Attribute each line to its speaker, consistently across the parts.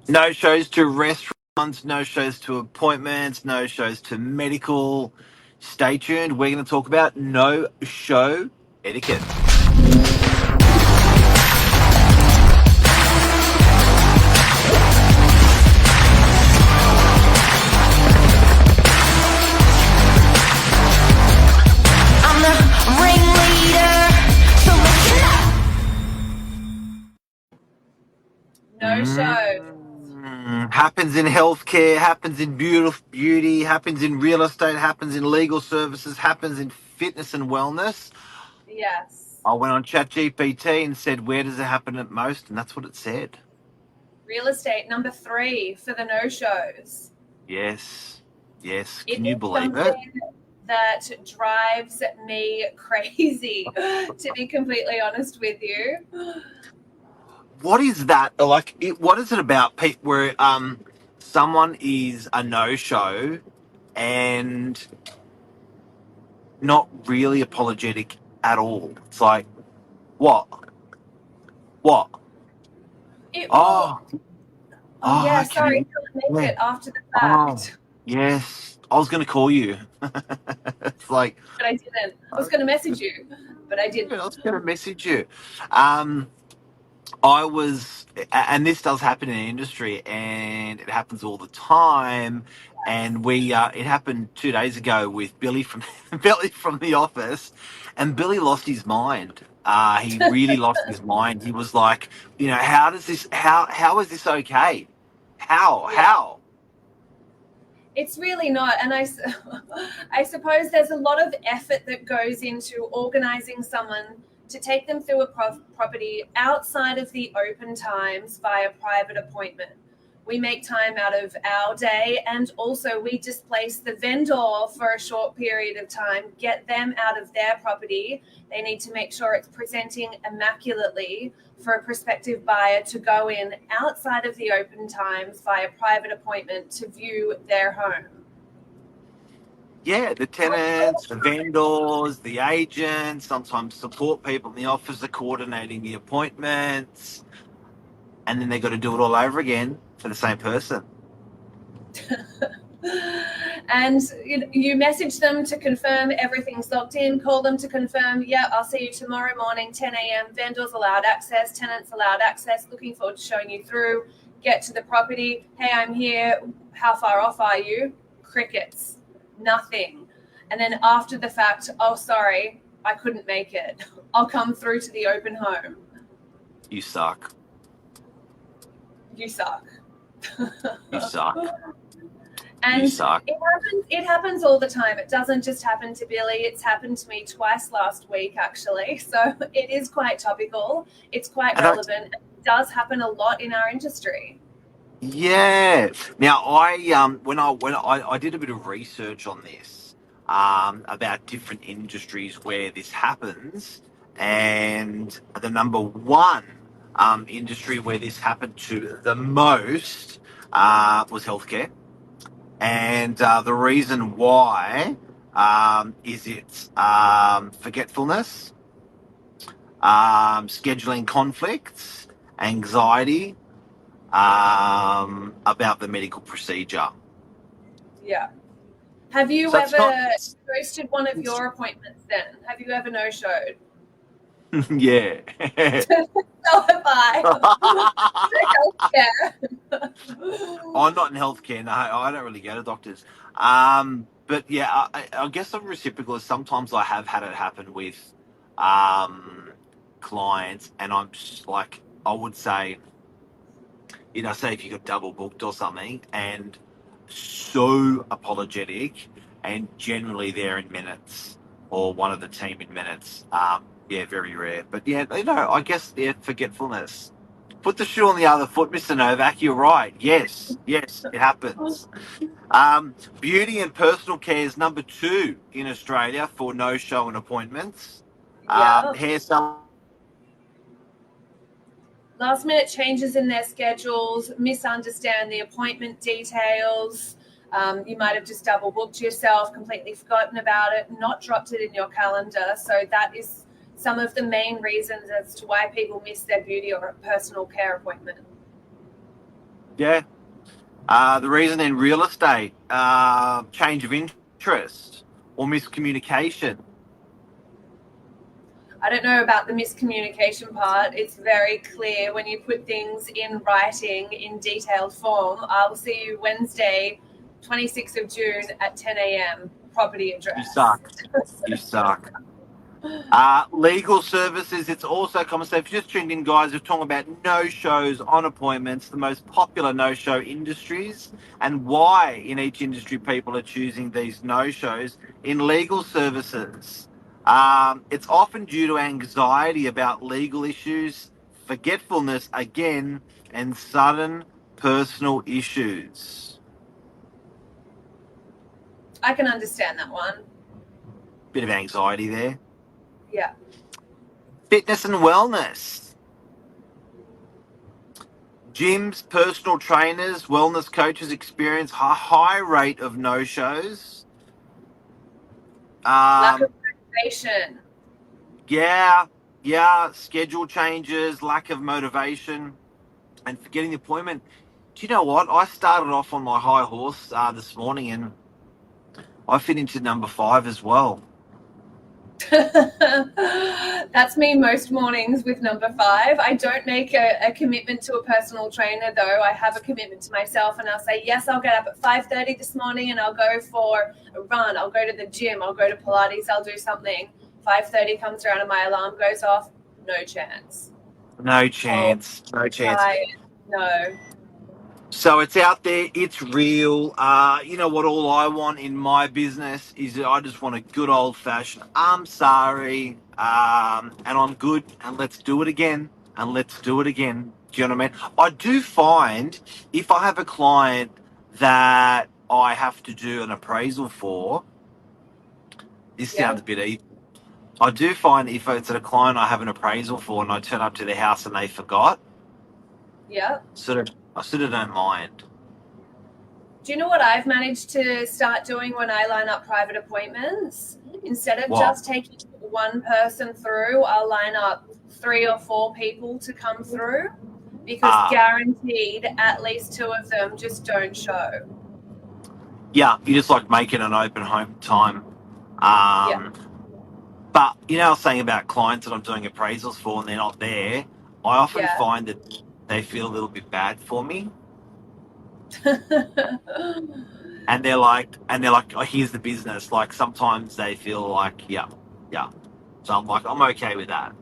Speaker 1: No shows to restaurants, no shows to appointments, no shows to medical. Stay tuned. We're going to talk about no show etiquette.
Speaker 2: I'm the ringleader, so listen up.
Speaker 3: No show.
Speaker 1: Happens in healthcare, happens in beauty, happens in real estate, happens in legal services, happens in fitness and wellness.
Speaker 3: Yes.
Speaker 1: I went on ChatGPT and said, where does it happen at most? And that's what it said.
Speaker 3: Real estate, number 3 for the no shows.
Speaker 1: Yes. Yes.
Speaker 3: It
Speaker 1: Can you
Speaker 3: is
Speaker 1: believe it?
Speaker 3: something that drives me crazy, to be completely honest with you.
Speaker 1: What is that? Like, what is it about people where someone is a no-show and not really apologetic at all? It's like, what? What?
Speaker 3: It
Speaker 1: Oh,
Speaker 3: will. Oh, yeah, sorry,
Speaker 1: okay.
Speaker 3: couldn't make
Speaker 1: Yeah.
Speaker 3: it after the
Speaker 1: Oh,
Speaker 3: fact.
Speaker 1: yes. I was going to call you. It's like,
Speaker 3: But I didn't. I was going to message you, but I
Speaker 1: I
Speaker 3: didn't.
Speaker 1: was going to message you. I was, and this does happen in the industry, and it happens all the time. And it happened 2 days ago with Billy from Billy from the office, and Billy lost his mind. He really lost his mind. He was like, how does this? How is this okay? How?
Speaker 3: Yeah.
Speaker 1: How?
Speaker 3: It's really not. And I suppose there's a lot of effort that goes into organizing someone to take them through a property outside of the open times via private appointment. We make time out of our day, and also we displace the vendor for a short period of time, get them out of their property. They need to make sure it's presenting immaculately for a prospective buyer to go in outside of the open times via private appointment to view their home.
Speaker 1: Yeah, the tenants, the vendors, the agents, sometimes support people in the office are coordinating the appointments, and then they got to do it all over again for the same person.
Speaker 3: And you message them to confirm everything's logged in, call them to confirm, yeah, I'll see you tomorrow morning, 10 a.m. Vendors allowed access, tenants allowed access, looking forward to showing you through. Get to the property. Hey, I'm here. How far off are you? Crickets. Nothing. And then after the fact, oh, sorry, I couldn't make it. I'll come through to the open home.
Speaker 1: You suck.
Speaker 3: You suck.
Speaker 1: You suck.
Speaker 3: And
Speaker 1: You suck.
Speaker 3: it happens all the time. It doesn't just happen to Billy. It's happened to me twice last week, actually. So it is quite topical. It's quite relevant. And it does happen a lot in our industry.
Speaker 1: Yeah. Now, when I did a bit of research on this, about different industries where this happens, and the number one industry where this happened to the most was healthcare. And the reason why is it's forgetfulness, scheduling conflicts, anxiety about the medical procedure.
Speaker 3: Yeah. Have you
Speaker 1: So it's
Speaker 3: ever
Speaker 1: not-
Speaker 3: ghosted one of your appointments then? Have you ever no-showed?
Speaker 1: Yeah.
Speaker 3: So have I. Healthcare.
Speaker 1: I'm not in healthcare. No, I don't really go to doctors. But yeah, I guess I'm reciprocal. Sometimes I have had it happen with clients, and I'm just like, I would say, say if you got double booked or something, and so apologetic, and generally they're in minutes, or one of the team in minutes. Yeah, very rare. But yeah, I guess forgetfulness. Put the shoe on the other foot, Mr. Novak. You're right. Yes, it happens. Beauty and personal care is number 2 in Australia for no-show and appointments.
Speaker 3: Yeah.
Speaker 1: Hair salon.
Speaker 3: Last minute changes in their schedules, misunderstand the appointment details. You might have just double booked yourself, completely forgotten about it, not dropped it in your calendar. So that is some of the main reasons as to why people miss their beauty or personal care appointment.
Speaker 1: Yeah. The reason in real estate, change of interest or miscommunication.
Speaker 3: I don't know about the miscommunication part. It's very clear when you put things in writing in detailed form. I'll see you Wednesday, 26th of June at 10 a.m. Property
Speaker 1: You
Speaker 3: address.
Speaker 1: suck. You suck. Legal services, it's also common. So if you just tuned in, guys, we're talking about no-shows on appointments, the most popular no-show industries, and why in each industry people are choosing these no-shows. In legal services, it's often due to anxiety about legal issues, forgetfulness again, and sudden personal issues.
Speaker 3: I can understand that one.
Speaker 1: Bit of anxiety there.
Speaker 3: Yeah.
Speaker 1: Fitness and wellness. Gyms, personal trainers, wellness coaches experience a high rate of no-shows.
Speaker 3: Lack of motivation.
Speaker 1: Yeah, schedule changes, lack of motivation, and forgetting the appointment. Do you know what? I started off on my high horse this morning, and I finished at number 5 as well.
Speaker 3: That's me most mornings with number 5. I don't make a commitment to a personal trainer though. I have a commitment to myself and I'll say, yes, I'll get up at 5:30 this morning and I'll go for a run. I'll go to the gym. I'll go to Pilates. I'll do something. 5:30 comes around and my alarm goes off. No chance.
Speaker 1: No chance. No chance.
Speaker 3: No.
Speaker 1: So it's out there, it's real. You know what? All I want in my business is I just want a good old fashioned, I'm sorry, and I'm good, and let's do it again, and let's do it again. Do you know what I mean? I do find if I have a client that I have to do an appraisal for, this sounds a bit evil. I do find if it's a client I have an appraisal for and I turn up to their house and they forgot,
Speaker 3: Yeah.
Speaker 1: I sort of don't mind.
Speaker 3: Do you know what I've managed to start doing when I line up private appointments? Instead of
Speaker 1: What?
Speaker 3: just taking one person through, I'll line up 3 or 4 people to come through because guaranteed at least 2 of them just don't show.
Speaker 1: Yeah, you just like making an open home time.
Speaker 3: Yeah.
Speaker 1: But you know, I was saying about clients that I'm doing appraisals for and they're not there. I often
Speaker 3: Yeah.
Speaker 1: find that they feel a little bit bad for me, and they're like, oh, here's the business. Like sometimes they feel like, yeah. So I'm like, I'm okay with that.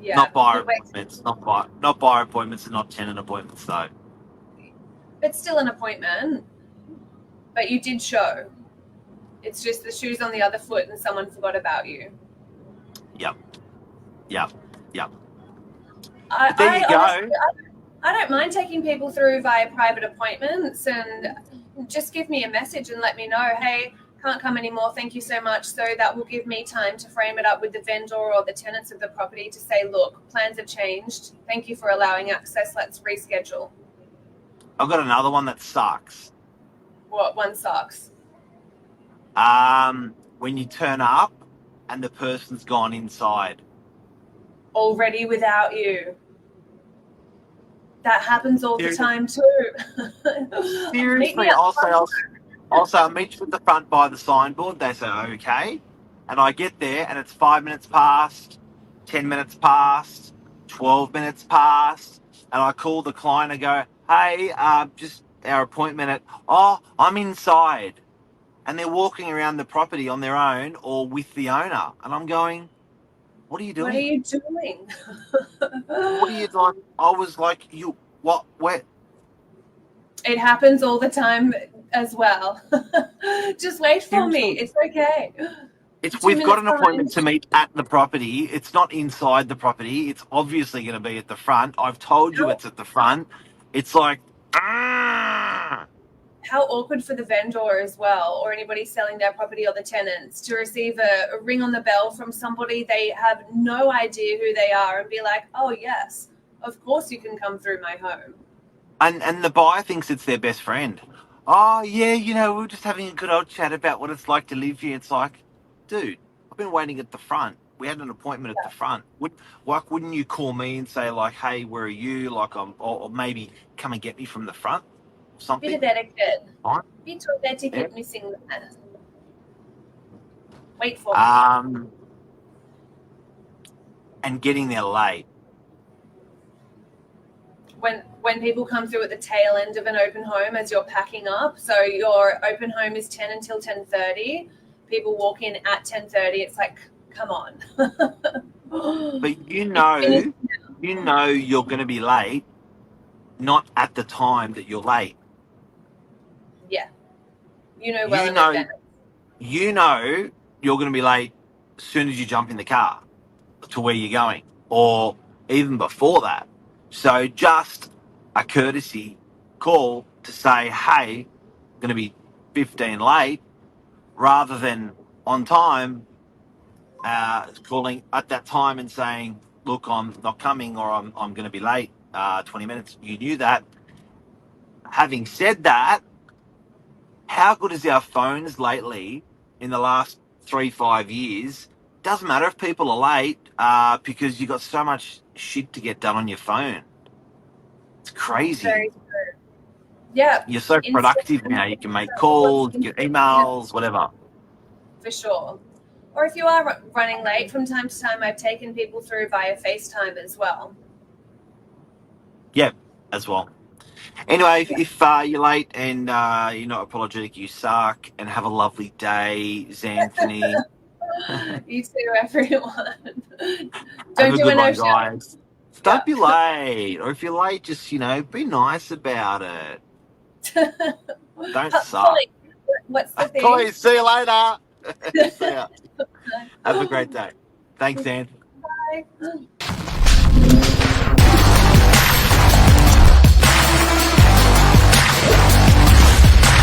Speaker 3: Yeah.
Speaker 1: Not buyer appointments, not buyer appointments, and not tenant appointments though.
Speaker 3: It's still an appointment, but you did show. It's just the shoe's on the other foot and someone forgot about you.
Speaker 1: Yep.
Speaker 3: But
Speaker 1: there you go.
Speaker 3: Honestly, I don't mind taking people through via private appointments and just give me a message and let me know, hey, can't come anymore, thank you so much. So that will give me time to frame it up with the vendor or the tenants of the property to say, look, plans have changed. Thank you for allowing access. Let's reschedule.
Speaker 1: I've got another one that sucks.
Speaker 3: What one sucks?
Speaker 1: When you turn up and the person's gone inside.
Speaker 3: Already without you. That happens all the time too.
Speaker 1: Seriously, I'll meet you at the front by the signboard. They say, okay. And I get there and it's 5 minutes past, 10 minutes past, 12 minutes past. And I call the client and go, hey, just our appointment at, I'm inside. And they're walking around the property on their own or with the owner. And I'm going, what are you doing?
Speaker 3: What are you doing?
Speaker 1: What are you doing? I was like, where?
Speaker 3: It happens all the time as well. Just wait for me. It's okay.
Speaker 1: We've got an appointment to meet at the property. It's not inside the property. It's obviously going to be at the front. I've told you it's at the front. It's like,
Speaker 3: How awkward for the vendor as well, or anybody selling their property or the tenants to receive a ring on the bell from somebody they have no idea who they are and be like, oh, yes, of course you can come through my home.
Speaker 1: And the buyer thinks it's their best friend. Oh, yeah, we're just having a good old chat about what it's like to live here. It's like, dude, I've been waiting at the front we had an appointment at the front. Wouldn't you call me and say like, hey, where are you? Like, or maybe come and get me from the front or
Speaker 3: Bit
Speaker 1: something.
Speaker 3: of etiquette.
Speaker 1: Right?
Speaker 3: Bit of etiquette
Speaker 1: Yeah.
Speaker 3: missing there. Wait for me.
Speaker 1: And getting there late.
Speaker 3: When people come through at the tail end of an open home as you're packing up, so your open home is 10 until 10:30. People walk in at 10:30. It's like, come on.
Speaker 1: But you know you're going to be late, not at the time that you're late.
Speaker 3: Yeah, you know well
Speaker 1: You
Speaker 3: in
Speaker 1: know,
Speaker 3: advance.
Speaker 1: you know you're going to be late as soon as you jump in the car to where you're going, or even before that. So just a courtesy call to say, hey, going to be 15 late, rather than on time, calling at that time and saying, look, I'm not coming, or I'm going to be late 20 minutes. You knew that. Having said that, how good is our phones lately in the last 3-5 years? Doesn't matter if people are late because you got so much shit to get done on your phone. It's crazy.
Speaker 3: Very true. Yeah,
Speaker 1: You're so
Speaker 3: instant
Speaker 1: productive now. You can make
Speaker 3: what's
Speaker 1: calls, get emails, whatever.
Speaker 3: for sure. Or if you are running late, from time to time, I've taken people through via FaceTime as well.
Speaker 1: Yeah, as well. Anyway, if you're late and you're not apologetic, you suck, and have a lovely day, Xanthony.
Speaker 3: You too, everyone.
Speaker 1: Have
Speaker 3: Don't
Speaker 1: a
Speaker 3: do
Speaker 1: good
Speaker 3: a
Speaker 1: one,
Speaker 3: no-show.
Speaker 1: guys.
Speaker 3: Yeah.
Speaker 1: Don't be late. Or if you're late, just, be nice about it. Don't suck.
Speaker 3: Polly, what's the thing?
Speaker 1: Chloe, see you later. See ya. Have a great day. Thanks, Anne.
Speaker 3: Bye.